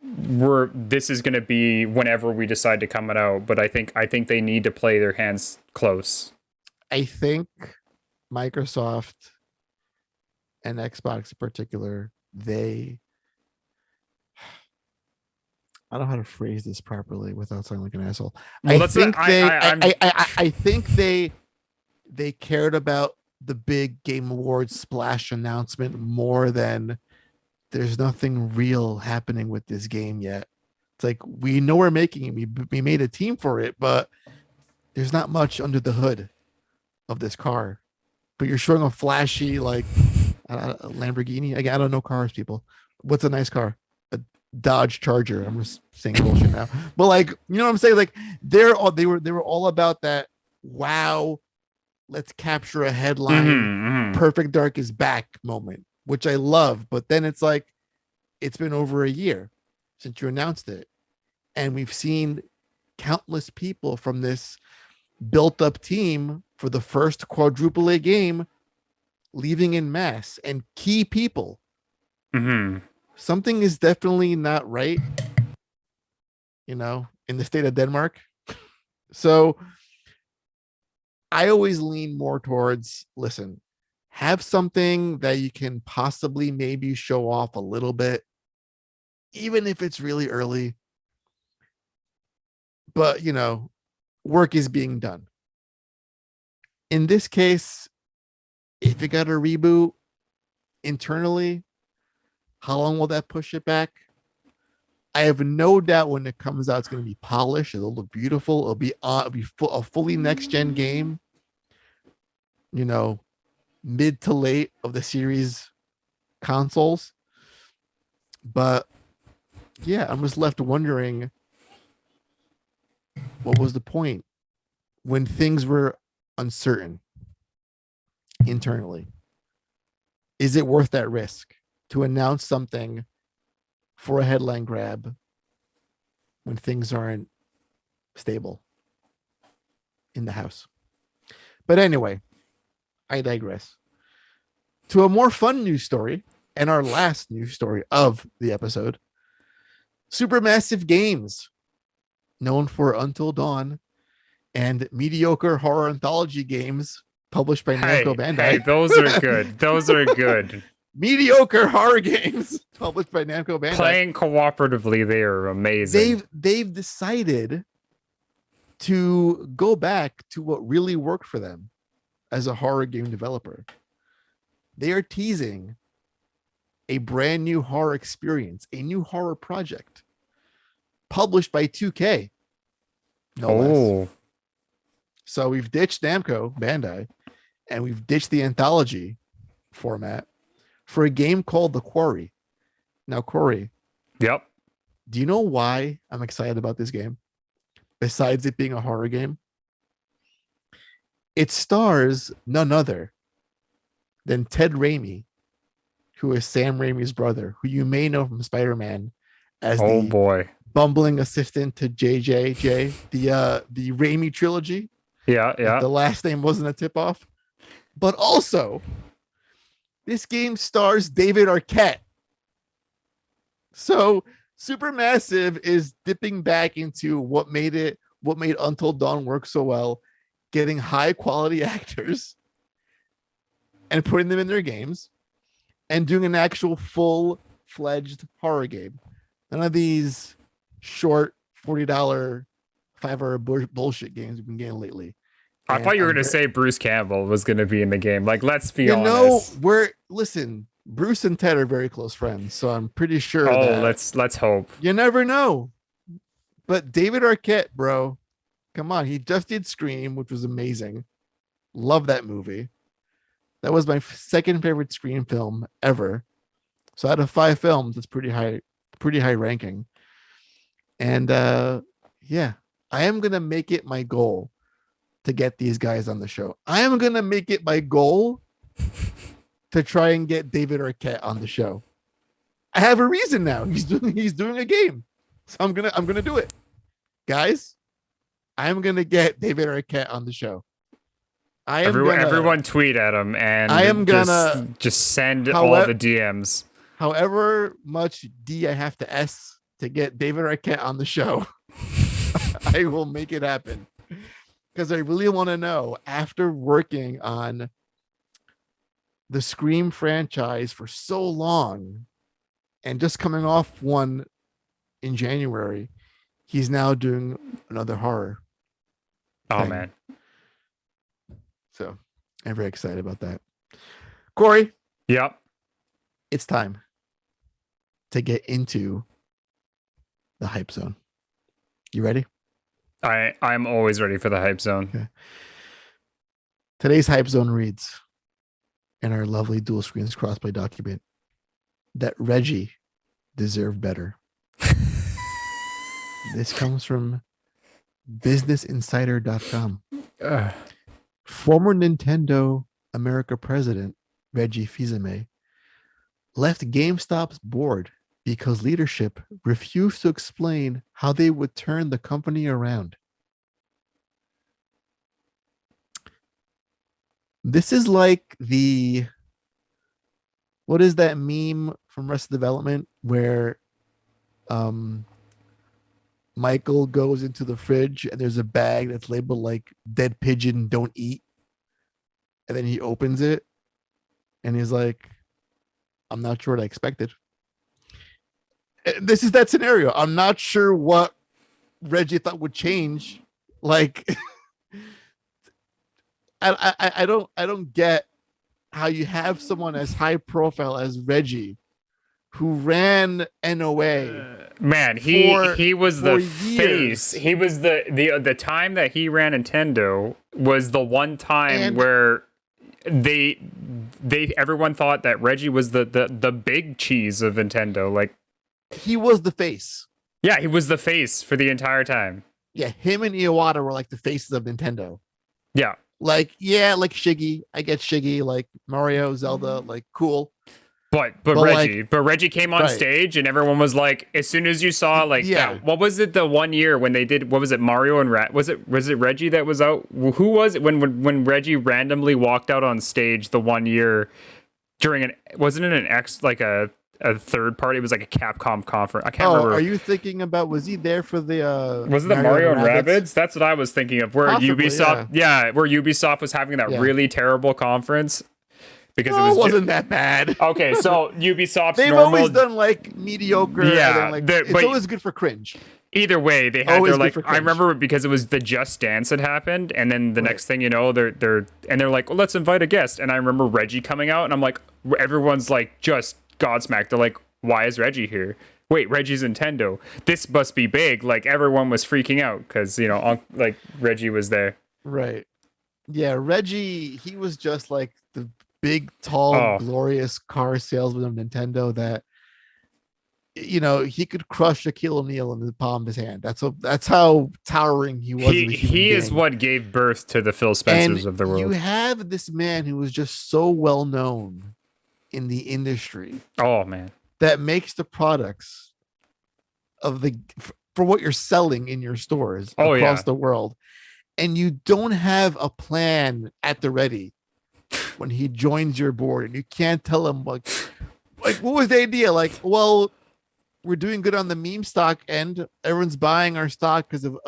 this is going to be whenever we decide to come it out. But I think they need to play their hands close. I think Microsoft and Xbox in particular, I don't know how to phrase this properly without sounding like an asshole. Well, I that's what think they I'm I think they cared about the big game awards splash announcement more than there's nothing real happening with this game yet. It's like we know we're making it. We made a team for it, but there's not much under the hood of this car. But you're showing a flashy like a Lamborghini. Again, I don't know cars, people. What's a nice car? A Dodge Charger. I'm just saying bullshit now. But like, you know what I'm saying? Like they were all about that. Wow, let's capture a headline. Perfect Dark is back moment, which I love. But then it's like it's been over a year since you announced it, and we've seen countless people from this built up team for the first quadruple A game leaving in mass and key people. Something is definitely not right, in the state of Denmark. So I always lean more towards listen, have something that you can possibly maybe show off a little bit, even if it's really early. But, work is being done. In this case, if it got a reboot internally, how long will that push it back? I have no doubt when it comes out, it's going to be polished. It'll look beautiful. It'll be a fully next gen game. Mid to late of the series consoles. But yeah, I'm just left wondering what was the point when things were uncertain internally. Is it worth that risk to announce something for a headline grab when things aren't stable in the house? But anyway, I digress. To a more fun news story, and our last news story of the episode. Supermassive Games, known for Until Dawn and mediocre horror anthology games published by Namco Bandai. Hey, those are good. Those are good. Mediocre horror games published by Namco Bandai. Playing cooperatively, they are amazing. They've decided to go back to what really worked for them as a horror game developer. They are teasing a brand new horror experience, a new horror project published by 2K. No less. So we've ditched Namco Bandai and we've ditched the anthology format for a game called The Quarry. Now, Kory, Yep. Do you know why I'm excited about this game? Besides it being a horror game, it stars none other than Ted Raimi, who is Sam Raimi's brother, who you may know from Spider-Man as Oh the boy. bumbling assistant to JJJ, the Raimi trilogy. Yeah, If yeah. the last name wasn't a tip-off. But also, this game stars David Arquette. So Supermassive is dipping back into what made Until Dawn work so well, getting high quality actors and putting them in their games and doing an actual full fledged horror game. None of these short $40 5-hour bullshit games we've been getting lately. I And thought you were gonna say Bruce Campbell was gonna be in the game. Like, let's be honest. listen, Bruce and Ted are very close friends, so I'm pretty sure Oh, that let's hope. you never know. But David Arquette, bro, come on, he just did Scream, which was amazing. Love that movie. That was my second favorite Scream film ever. So out of 5 films, it's pretty high ranking. And yeah, I am gonna make it my goal to get these guys on the show. I am gonna make it my goal to try and get David Arquette on the show. I have a reason now. He's doing a game, so I'm gonna do it, guys. I'm gonna get David Arquette on the show. Everyone tweet at him and I am gonna just send all the DMs. However much D I have to S to get David Arquette on the show, I will make it happen. Because I really want to know, after working on the Scream franchise for so long and just coming off one in January, he's now doing another horror. Oh thing. man. So I'm very excited about that. Kory, Yep. it's time to get into the hype zone. You ready? I'm always ready for the hype zone. Okay. Today's hype zone reads in our lovely dual screens crossplay document that Reggie deserved better. This comes from businessinsider.com. Former Nintendo America president Reggie Fils-Aimé left GameStop's board because leadership refused to explain how they would turn the company around. This is like what is that meme from Arrested Development where Michael goes into the fridge and there's a bag that's labeled like dead pigeon, don't eat. And then he opens it and he's like, I'm not sure what I expected. This is that scenario. I'm not sure what Reggie thought would change. Like, I don't get how you have someone as high profile as Reggie who ran NOA. Man, he was the years. face. He was the time that he ran Nintendo was the one time where everyone thought that Reggie was the big cheese of Nintendo. Like, he was the face. Yeah, he was the face for the entire time. Yeah, him and Iwata were like the faces of Nintendo. Yeah. Like Shiggy. I get Shiggy, like Mario, Zelda, like cool. But Reggie came on stage and everyone was like, as soon as you saw what was it the one year when they did, what was it, Mario and was it Reggie that was out? Who was it when Reggie randomly walked out on stage the one year during wasn't it a third party? It was like a Capcom conference. I can't remember. Are you thinking about, was he there for the was it the Mario and Rabbids? That's what I was thinking of. Where Possibly, Ubisoft where Ubisoft was having that really terrible conference. Because it wasn't that bad. Okay, so Ubisoft's they've always done like mediocre. Yeah, it's always good for cringe. Either way, they had their like. I remember because it was the Just Dance had happened, and then the next thing you know, they're like, well, let's invite a guest. And I remember Reggie coming out, and I'm like, everyone's like just godsmacked. They're like, why is Reggie here? Wait, Reggie's Nintendo. This must be big. Like everyone was freaking out because like Reggie was there. Right. Yeah, Reggie. He was just like the big, tall, glorious car salesman of Nintendo that he could crush Shaquille O'Neal in the palm of his hand. That's how towering he was of a human He being. is what gave birth to the Phil Spencers And of the you world. have this man who was just so well known in the industry Oh man. that makes the products of for what you're selling in your stores Oh across yeah. the world, and you don't have a plan at the ready when he joins your board, and you can't tell him like what was the idea? Like, well, we're doing good on the meme stock end. Everyone's buying our stock because of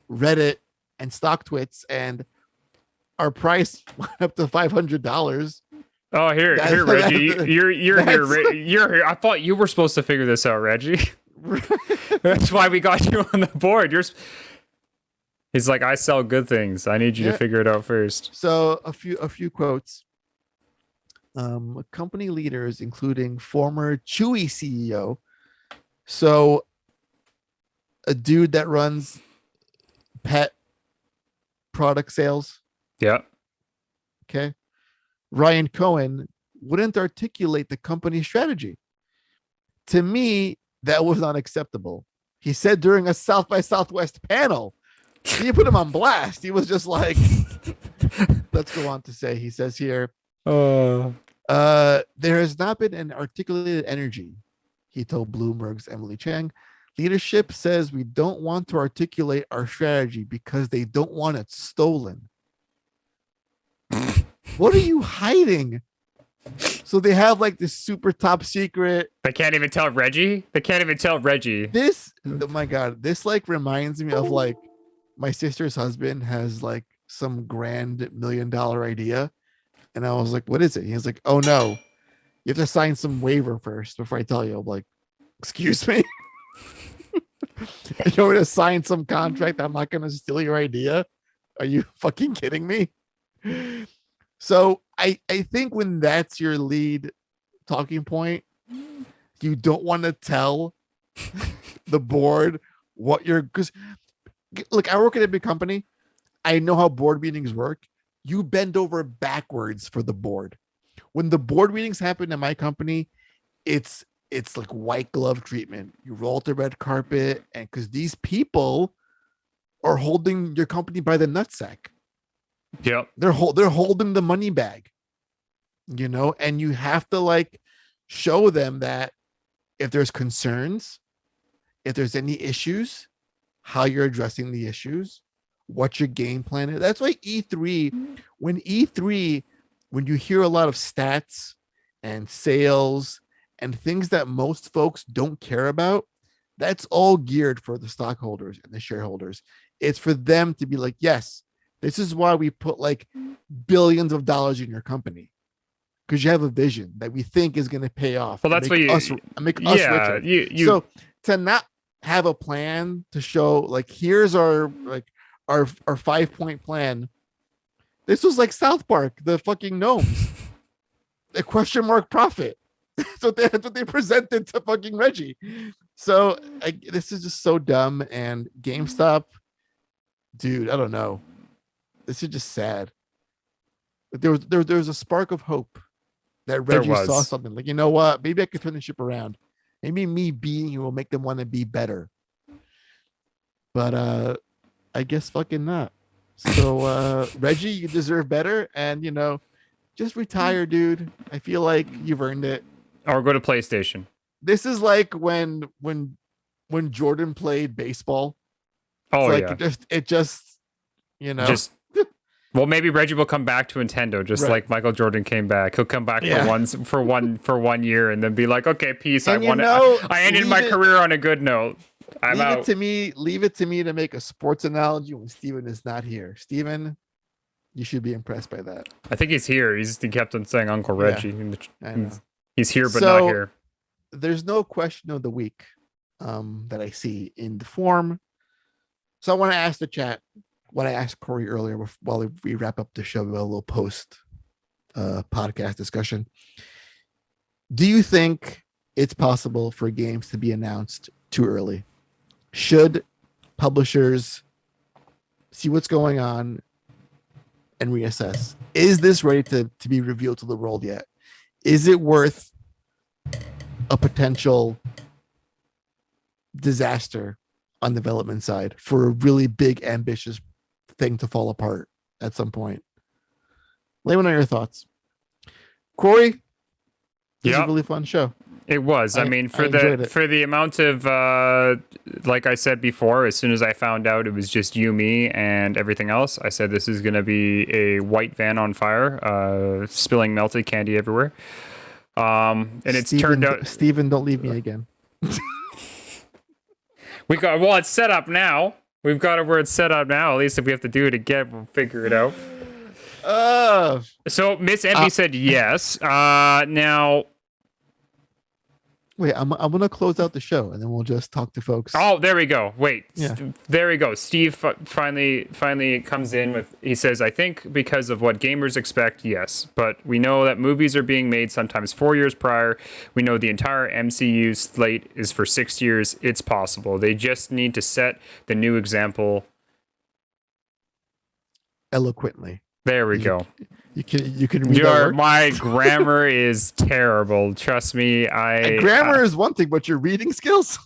Reddit and stock twits, and our price went up to $500. Oh here, Reggie, you're here. You're here. I thought you were supposed to figure this out, Reggie. That's why we got you on the board. He's like, I sell good things. I need you to figure it out first. So a few quotes. Company leaders, including former Chewy CEO, so a dude that runs pet product sales. Yeah. Okay. Ryan Cohen wouldn't articulate the company's strategy. To me, that was unacceptable. He said during a South by Southwest panel, you put him on blast. He was just like, let's go on to say, he says here, there has not been an articulated energy, he told Bloomberg's Emily Chang. Leadership says we don't want to articulate our strategy because they don't want it stolen. What are you hiding? So they have like this super top secret. They can't even tell Reggie. This, oh my God, this like reminds me of like my sister's husband has like some grand $1 million idea. And I was like, what is it? He was like, oh no, you have to sign some waiver first before I tell you. I'm like, excuse me? You want me to sign some contract? I'm not going to steal your idea. Are you fucking kidding me? So I think when that's your lead talking point, you don't want to tell the board what you're, because look, I work at a big company. I know how board meetings work. You bend over backwards for the board. When the board meetings happen in my company, it's like white glove treatment. You roll the red carpet, and because these people are holding your company by the nutsack. Yep. They're holding the money bag, and you have to like show them that if there's concerns, if there's any issues, how you're addressing the issues, what your game plan is. That's why E3, when you hear a lot of stats and sales and things that most folks don't care about, that's all geared for the stockholders and the shareholders. It's for them to be like, yes, this is why we put like billions of dollars in your company, because you have a vision that we think is going to pay off. Well, that's what make us richer. So to not have a plan to show like, here's our 5-point plan. This was like South Park, the fucking gnomes, a question mark profit. So that's what they presented to fucking Reggie. So this is just so dumb. And GameStop, dude, I don't know. This is just sad. There was a spark of hope that Reggie saw something like, you know what? Maybe I could turn the ship around. Maybe me being here will make them want to be better. But I guess fucking not. So Reggie, you deserve better, and just retire, dude. I feel like you've earned it. Or go to PlayStation. This is like when Jordan played baseball. Oh like yeah. It just well, maybe Reggie will come back to Nintendo, just like Michael Jordan came back. He'll come back for 1 year and then be like, okay, peace. And I ended my career on a good note. I'm out. Leave it to me to make a sports analogy when Steven is not here. Steven, you should be impressed by that. I think he's here. He kept on saying Uncle Reggie. I know. He's here, but not here. There's no question of the week that I see in the form. So I want to ask the chat what I asked Kory earlier while we wrap up the show, a little post podcast discussion. Do you think it's possible for games to be announced too early? Should publishers see what's going on and reassess? Is this ready to be revealed to the world yet? Is it worth a potential disaster on development side for a really big, ambitious thing to fall apart at some point. Let me know your thoughts. Kory, this is a Yep. really fun show. It was. I I mean, enjoyed it. for the amount of like I said before, as soon as I found out it was just you, me, and everything else, I said this is gonna be a white van on fire, spilling melted candy everywhere. And it's turned out Steven, don't leave me again. it's set up now. We've got it where it's set up now. At least if we have to do it again, we'll figure it out. So Miss Envy said yes. Now. Wait, I'm gonna close out the show and then we'll just talk to folks. Oh, there we go. Wait, Yeah. there we go. Steve finally comes in with. He says, "I think because of what gamers expect, yes, but we know that movies are being made sometimes 4 years prior. We know the entire MCU slate is for 6 years. It's possible. They just need to set the new example." Eloquently. There we go. You can read that word? My grammar is terrible. Trust me. Grammar is one thing, but your reading skills.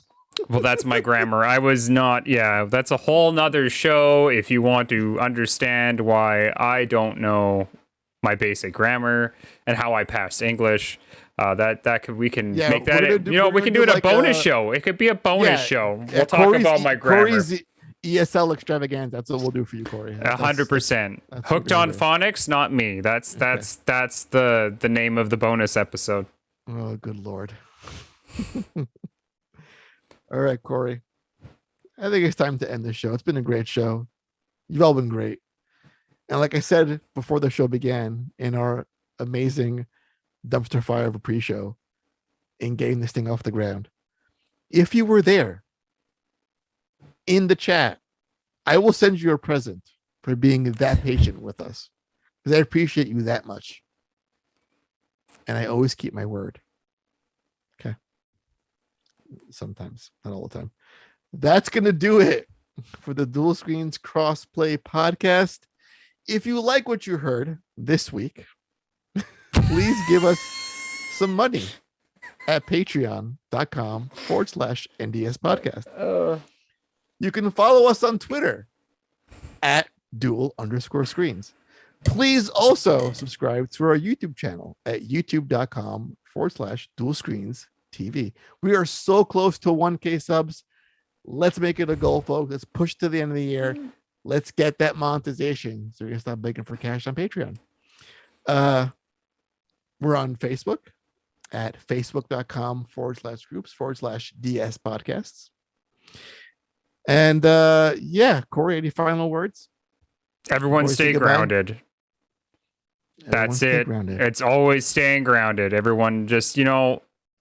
Well, that's my grammar. I was not. Yeah, that's a whole nother show. If you want to understand why I don't know my basic grammar and how I passed English, we can make that. We can do it a bonus show. It could be a bonus show. We'll talk about my grammar. Kory's ESL extravaganza. That's what we'll do for you, Kory. 100%. Hooked on phonics, not me. That's the name of the bonus episode. Oh, good Lord. All right, Kory. I think it's time to end the show. It's been a great show. You've all been great. And like I said before the show began, in our amazing dumpster fire of a pre-show, in getting this thing off the ground, if you were there in the chat, I will send you a present for being that patient with us, because I appreciate you that much. And I always keep my word. Okay. Sometimes, not all the time. That's going to do it for the Dual Screens Crossplay podcast. If you like what you heard this week, please give us some money at patreon.com/NDS podcast. You can follow us on Twitter at Duel_Screens. Please also subscribe to our YouTube channel at youtube.com/Dual Screens TV. We are so close to 1K subs. Let's make it a goal, folks. Let's push to the end of the year. Let's get that monetization so we can stop begging for cash on Patreon. We're on Facebook at facebook.com/groups/DS podcasts. And Kory, any final words? Everyone stay grounded. That's it. It's always staying grounded. Everyone just,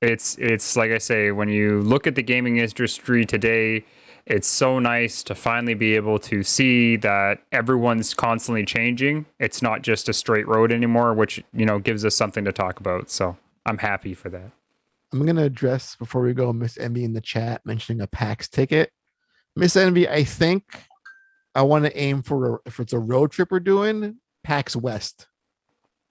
it's like I say, when you look at the gaming industry today, it's so nice to finally be able to see that everyone's constantly changing. It's not just a straight road anymore, which, gives us something to talk about. So I'm happy for that. I'm going to address, before we go, Miss Envy in the chat mentioning a PAX ticket. Miss Envy, I think I want to aim for, if it's a road trip we're doing, PAX West.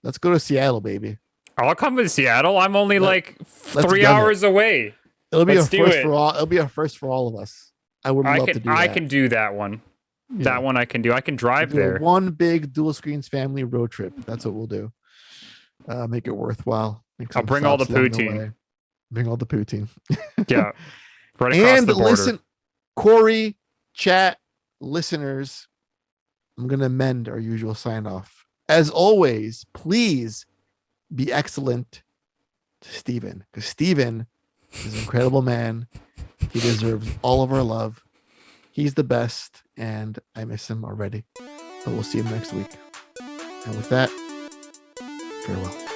Let's go to Seattle, baby. I'll come to Seattle. I'm only 3 hours away. It'll be a first for all. It'll be a first for all of us. I would love to do that. I can do that one. Yeah. That one I can do. I can drive there. One big Dual Screens family road trip. That's what we'll do. Make it worthwhile. I'll bring all the poutine. Bring all the poutine. Yeah. Right across the border. Listen, Kory, chat, listeners, I'm going to amend our usual sign off. As always, please be excellent to Steven, because Steven is an incredible man. He deserves all of our love. He's the best, and I miss him already. But we'll see him next week. And with that, farewell.